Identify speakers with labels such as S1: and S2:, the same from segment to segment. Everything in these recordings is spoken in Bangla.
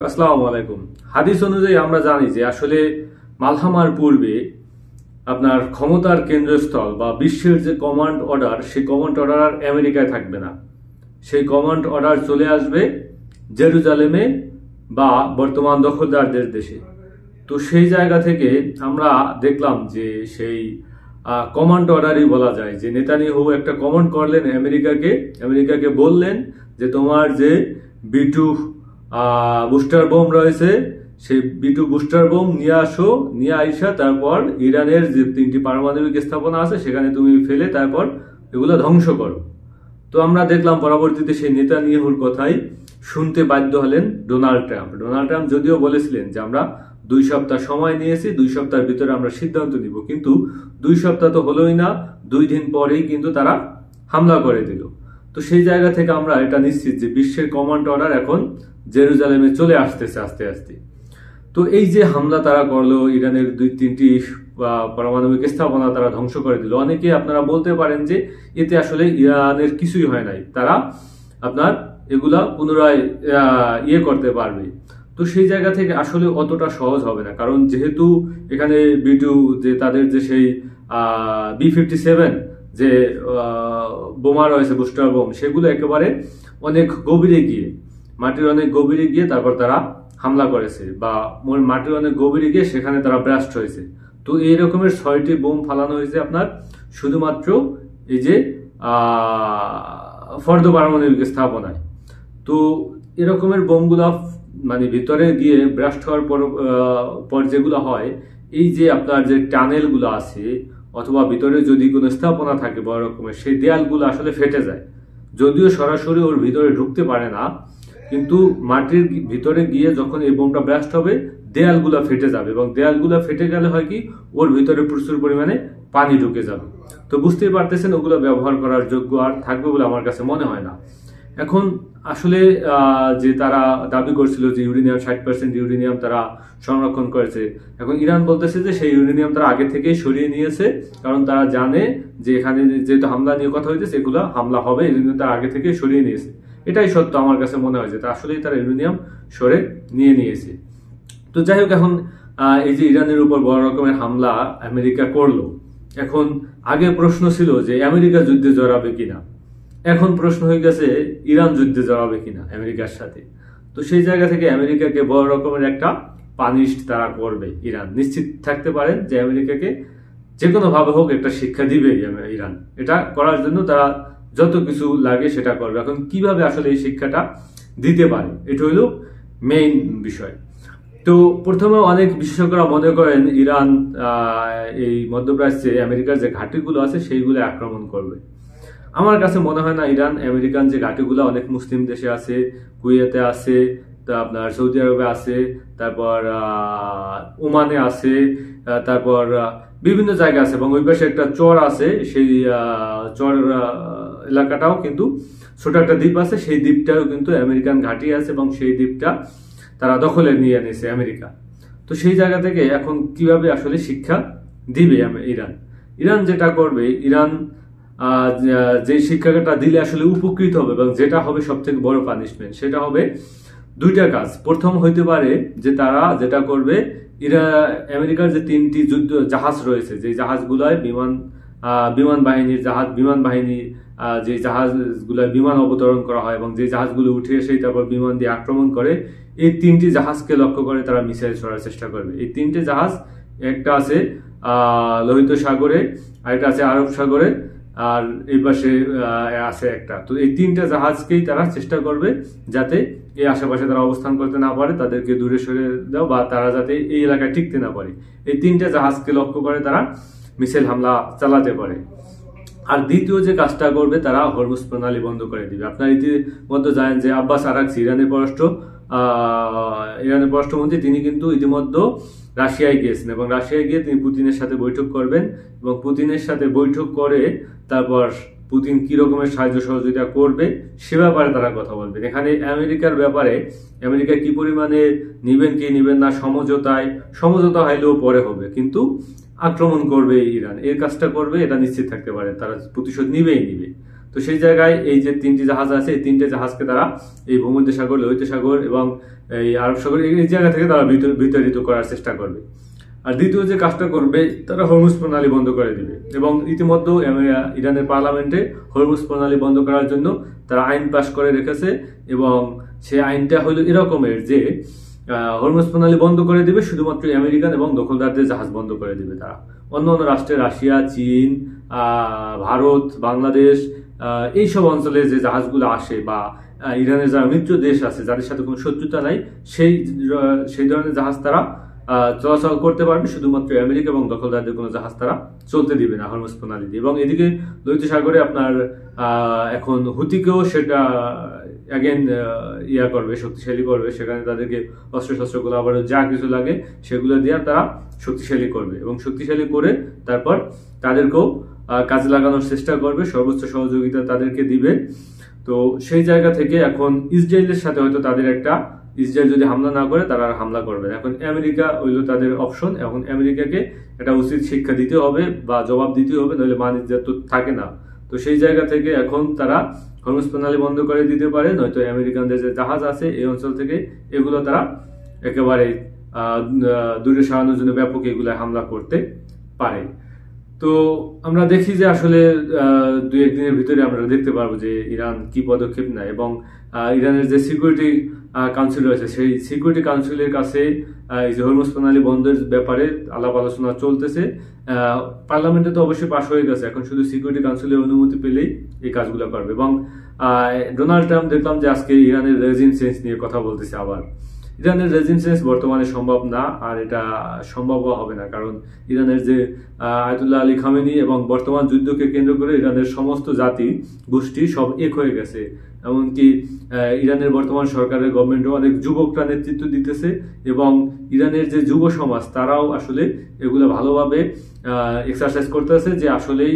S1: আসসালামু আলাইকুম। হাদিস অনুযায়ী আমরা জানি যে আসলে মালহামার পূর্বে আপনার ক্ষমতার কেন্দ্রস্থল বা বিশ্বের যে কমান্ড অর্ডার, সেই কমান্ড অর্ডার আর আমেরিকায় থাকবে না। সেই কমান্ড অর্ডার চলে আসবে জেরুজালেমে বা বর্তমান দখলদারদের দেশে। তো সেই জায়গা থেকে আমরা দেখলাম যে সেই কমান্ড অর্ডারই বলা যায় যে নেতানিয়াহু একটা কমান্ড করলেন আমেরিকাকে বললেন যে তোমার যে B2 বুস্টার বোম রয়েছে, সেই B2 বুস্টার বোম নিয়ে আসো, নিয়ে আইসা তারপর ইরানের যে 3টি পারমাণবিক স্থাপনা আছে সেখানে তুমি ফেলে তারপর এগুলো ধ্বংস করো। তো আমরা দেখলাম পরবর্তীতে সেই নেতানিয়াহুর কথাই শুনতে বাধ্য হলেন ডোনাল্ড ট্রাম্প যদিও বলেছিলেন যে আমরা 2 সপ্তাহ সময় নিয়েছি, 2 সপ্তাহের ভিতরে আমরা সিদ্ধান্ত নিব, কিন্তু 2 সপ্তাহ তো হলোই না, 2 দিন পরেই কিন্তু তারা হামলা করে দিল। তো সেই জায়গা থেকে আমরা এটা নিশ্চিত যে বিশ্বের কমান্ড অর্ডার এখন জেরুজালেমে চলে আসতেছে আস্তে আস্তে। তো এই যে হামলা তারা করলো, ইরানের 2-3টি পারমাণবিক স্থাপনা তারা ধ্বংস করে দিল। অনেকে আপনারা বলতে পারেন যে এতে আসলে ইরানের কিছুই হয় নাই, তারা আপনার এগুলা পুনরায় করতে পারবে। তো সেই জায়গা থেকে আসলে অতটা সহজ হবে না, কারণ যেহেতু এখানে B2 যে তাদের যে সেই B57 যে বোমা রয়েছে, বুস্টার বোম, সেগুলো একেবারে অনেক গভীরে গিয়ে, মাটির অনেক গভীরে গিয়ে তারপর তারা হামলা করেছে, বা মাটির অনেক গভীরে গিয়ে সেখানে তারা ব্লাস্ট হয়েছে। তো এই রকমের 6টি বোম ফালানো হয়েছে আপনার শুধুমাত্র এই যে ফর্দ পারমাণবিক স্থাপনায়। তো এরকমের বোমগুলা মানে ভিতরে গিয়ে ব্লাস্ট হওয়ার পর যেগুলো হয়, এই যে আপনার যে টানেলগুলো আছে অথবা ভিতরে যদি কোনো স্থাপনা থাকে বড় রকমের, সেই দেয়ালগুলো আসলে ফেটে যায়। যদিও সরাসরি ওর ভিতরে ঢুকতে পারে না, কিন্তু মাটির ভিতরে গিয়ে যখন এই বোমটা ব্লাস্ট হবে দেয়ালগুলা ফেটে যাবে, এবং দেয়ালগুলা ফেটে গেলে হয় কি, ওর ভিতরে প্রচুর পরিমাণে পানি ঢুকে যাবে। তো বুঝতেই পারতেছেন ওগুলো ব্যবহার করার যোগ্য আর থাকবে বলে আমার কাছে মনে হয় না। এখন আসলে যে তারা দাবি করছিল যে ইউরেনিয়াম 60% ইউরেনিয়াম তারা সংরক্ষণ করেছে, এখন ইরান বলতেছে যে সেই ইউরেনিয়াম তারা আগে থেকেই সরিয়ে নিয়েছে, কারণ তারা জানে যে এখানে যেহেতু হামলা নিয়ে কথা হয়েছে সেগুলো হামলা হবে, এই জন্য তারা আগে থেকে সরিয়ে নিয়েছে। এটাই সত্য আমার কাছে মনে হয় যে আসলেই তারা ইউরেনিয়াম সরে নিয়েছে। তো যাই হোক, এখন এই যে ইরানের উপর বড় রকমের হামলা আমেরিকা করলো, এখন আগে প্রশ্ন ছিল যে আমেরিকা যুদ্ধে জড়াবে কিনা, এখন প্রশ্ন হয়ে গেছে ইরান যুদ্ধে জড়াবে কিনা আমেরিকার সাথে। তো সেই জায়গা থেকে আমেরিকাকে বড় রকমের একটা পানিশ তারা করবে ইরান, নিশ্চিত থাকতে পারেন যে আমেরিকাকে যে কোনো ভাবে হোক একটা শিক্ষা দিবে ইরান। এটা করার জন্য তারা যত কিছু লাগে সেটা করবে। এখন কিভাবে আসলে এই শিক্ষাটা দিতে পারে, এটা হইল মেইন বিষয়। তো প্রথমে অনেক বিশেষজ্ঞরা মনে করেন ইরান এই মধ্যপ্রাচ্যে আমেরিকার যে ঘাঁটিগুলো আছে সেইগুলো আক্রমণ করবে। আমার কাছে মনে হয় না। ইরান আমেরিকান যে ঘাঁটিগুলো অনেক মুসলিম দেশে আছে, কুয়েতে আছে, আপনার সৌদি আরবে আছে, তারপর ওমানে আছে, তারপর বিভিন্ন জায়গা আছে, এবং ওই পাশে একটা চর আছে, সেই চর এলাকাটাও কিন্তু ছোট একটা দ্বীপ আছে, সেই দ্বীপটাও কিন্তু আমেরিকান ঘাঁটি আছে, এবং সেই দ্বীপটা তারা দখলে নিয়ে নিয়েছে আমেরিকা। তো সেই জায়গা থেকে এখন কিভাবে আসলে শিক্ষা দিবে ইরান যেটা করবে, ইরান যে শিক্ষাটা দিলে আসলে উপকৃত হবে এবং যেটা হবে সব থেকে বড় পানিশমেন্ট, সেটা হবে 2টা কাজ। প্রথম হইতে পারে যে তারা যেটা করবে, আমেরিকার যে 3টি যুদ্ধ জাহাজ রয়েছে, যে জাহাজগুলায় বিমান বাহিনী যে জাহাজগুলায় বিমান অবতরণ করা হয় এবং যে জাহাজগুলো উঠে এসে তারপর বিমান দিয়ে আক্রমণ করে, এই 3টি জাহাজকে লক্ষ্য করে তারা মিসাইল ছোড়ার চেষ্টা করবে। এই 3টে জাহাজ, একটা আছে লোহিত সাগরে, আরেকটা আছে আরব সাগরে, আর এই পাশে আছে একটা। তো এই 3টে জাহাজকেই তারা চেষ্টা করবে যাতে এই আশেপাশে তারা অবস্থান করতে না পারে, তাদেরকে দূরে সরে দাও, বা তারা যাতে এই এলাকায় টিকতে না পারে। এই 3টে জাহাজকে লক্ষ্য করে তারা মিসাইল হামলা চালাতে পারে। আর দ্বিতীয় যে কাজটা করবে, তারা হরমুজ প্রণালী বন্ধ করে দিবে। আপনার ইতিমধ্যে জানেন যে আব্বাস আরাকচি, ইরানের পররাষ্ট্রমন্ত্রী, তিনি কিন্তু ইতিমধ্যে রাশিয়ায় গিয়েছেন, এবং রাশিয়ায় গিয়ে তিনি পুতিনের সাথে বৈঠক করবেন, এবং পুতিনের সাথে বৈঠক করে তারপর পুতিন কি রকমের সাহায্য সহযোগিতা করবে সে ব্যাপারে তারা কথা বলবেন। এখানে আমেরিকার ব্যাপারে, আমেরিকা কি পরিমাণে নিবেন কি নিবেন না, সমঝোতা হইলেও পরে হবে, কিন্তু আক্রমণ করবে ইরান, এর কাজটা করবে, এটা নিশ্চিত থাকতে পারে, তারা প্রতিশোধ নিবে। তো সেই জায়গায় এই যে 3টি জাহাজ আছে, এই 3টে জাহাজকে তারা এই ভূমধ্যসাগর, লোহিত সাগর এবং এই আরব সাগর এই জায়গা থেকে তারা বিতাড়িত করার চেষ্টা করবে। আর দ্বিতীয় যে কাজটা করবে, তারা হরমুজ প্রণালী বন্ধ করে দিবে। এবং ইতিমধ্যে ইরানের পার্লামেন্টে হরমুজ প্রণালী বন্ধ করার জন্য তারা আইন পাশ করে রেখেছে, এবং সেই আইনটা হলো এরকমের যে হরমুজ প্রণালী বন্ধ করে দিবে শুধুমাত্র আমেরিকান এবং দখলদারদের জাহাজ বন্ধ করে দিবে তারা। অন্য অন্য রাষ্ট্রে রাশিয়া, চীন, ভারত, বাংলাদেশ এইসব অঞ্চলে যে জাহাজগুলো আসে বা ইরানের যারা মিত্র দেশ আছে যাদের সাথে কোনো শত্রুতা নাই, সেই ধরনের জাহাজ তারা চলাচল করতে পারবে, শুধুমাত্র আমেরিকা এবং দখলদারদের কোনো জাহাজ তারা চলতে দিবে না হরমুজ প্রণালী দিয়ে। এবং এদিকে লোহিত সাগরে আপনার এখন হুতিকেও সেটা অ্যাগেন করবে, শক্তিশালী করবে, সেখানে তাদেরকে অস্ত্রশস্ত্রগুলো আবার যা কিছু লাগে সেগুলো দিয়ে তারা শক্তিশালী করবে, এবং শক্তিশালী করে তারপর তাদেরকেও কাজে লাগানোর চেষ্টা করবে, সর্বোচ্চ সহযোগিতা তাদেরকে দিবে। তো সেই জায়গা থেকে এখন ইসরায়েলের সাথে হয়তো তাদের একটা, ইসরায়েল যদি হামলা না করে তারা আর হামলা করবে না। এখন আমেরিকা হইলো তাদের অপশন। এখন আমেরিকাকে একটা উচিত শিক্ষা দিতে হবে বা জবাব দিতে হবে, নইলে মান ইজ্জত তো থাকে না। তো সেই জায়গা থেকে এখন তারা হরমুজ প্রণালী বন্ধ করে দিতে পারে, নয়তো আমেরিকানদের যে জাহাজ আছে এই অঞ্চল থেকে এগুলো তারা একেবারে দূরে সরানোর জন্য ব্যাপক এগুলো হামলা করতে পারে। তো আমরা দেখি যে আসলে 2-1 দিনের ভিতরে আমরা দেখতে পারবো যে ইরান কি পদক্ষেপ নেয়। এবং ইরানের যে সিকিউরিটি কাউন্সিল রয়েছে, সেই সিকিউরিটি কাউন্সিলের কাছে এই যে হরমুজ প্রণালী বন্ধের ব্যাপারে আলাপ আলোচনা চলতেছে। পার্লামেন্টে তো অবশ্যই পাশ হয়ে গেছে, এখন শুধু সিকিউরিটি কাউন্সিলের অনুমতি পেলেই এই কাজগুলো করবে। এবং ডোনাল্ড ট্রাম্প দেখলাম যে আজকে ইরানের রেজিম চেঞ্জ নিয়ে কথা বলতেছে আবার। ইরানের রেজিম চেঞ্জ বর্তমানে সম্ভব না, আর এটা সম্ভবও হবে না, কারণ ইরানের যে আয়াতুল্লাহ আলী খামেনি এবং বর্তমান যুদ্ধকে কেন্দ্র করে ইরানের সমস্ত জাতি গোষ্ঠী সব এক হয়ে গেছে। এমনকি ইরানের বর্তমান সরকারের গভর্নমেন্টও অনেক যুবকরা নেতৃত্ব দিতেছে, এবং ইরানের যে যুব সমাজ তারাও আসলে এগুলো ভালোভাবে এক্সারসাইজ করতেছে যে আসলেই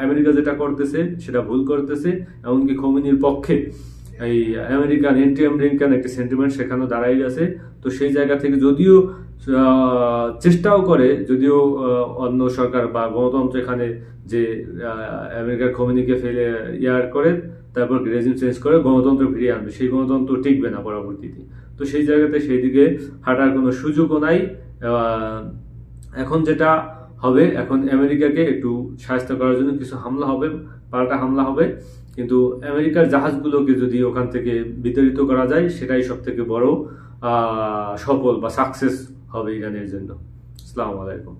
S1: আমেরিকা যেটা করতেছে সেটা ভুল করতেছে। এমনকি খোমেনির পক্ষে এই আমেরিকান অ্যান্টি আমেরিকান একটা সেন্টিমেন্ট সেখানেও দাঁড়াই গেছে। তো সেই জায়গা থেকে যদিও চেষ্টাও করে, যদিও অন্য সরকার বা গণতন্ত্র এখানে যে আমেরিকার খোমেনিকে ফেলে করে তারপর রেজিম চেঞ্জ করে গণতন্ত্র ফিরিয়ে আনবে, সেই গণতন্ত্র টিকবে না পরবর্তীতে। তো সেই জায়গাতে সেই দিকে হাঁটার কোনো সুযোগও নাই। এখন যেটা হবে, এখন আমেরিকাকে একটু সাহায্য করার জন্য কিছু হামলা হবে, পাল্টা হামলা হবে, কিন্তু আমেরিকার জাহাজগুলোকে যদি ওখান থেকে বিতাড়িত করা যায় সেটাই সব থেকে বড় সফল বা সাকসেস হবে ইরানের জন্য। আসসালামু আলাইকুম।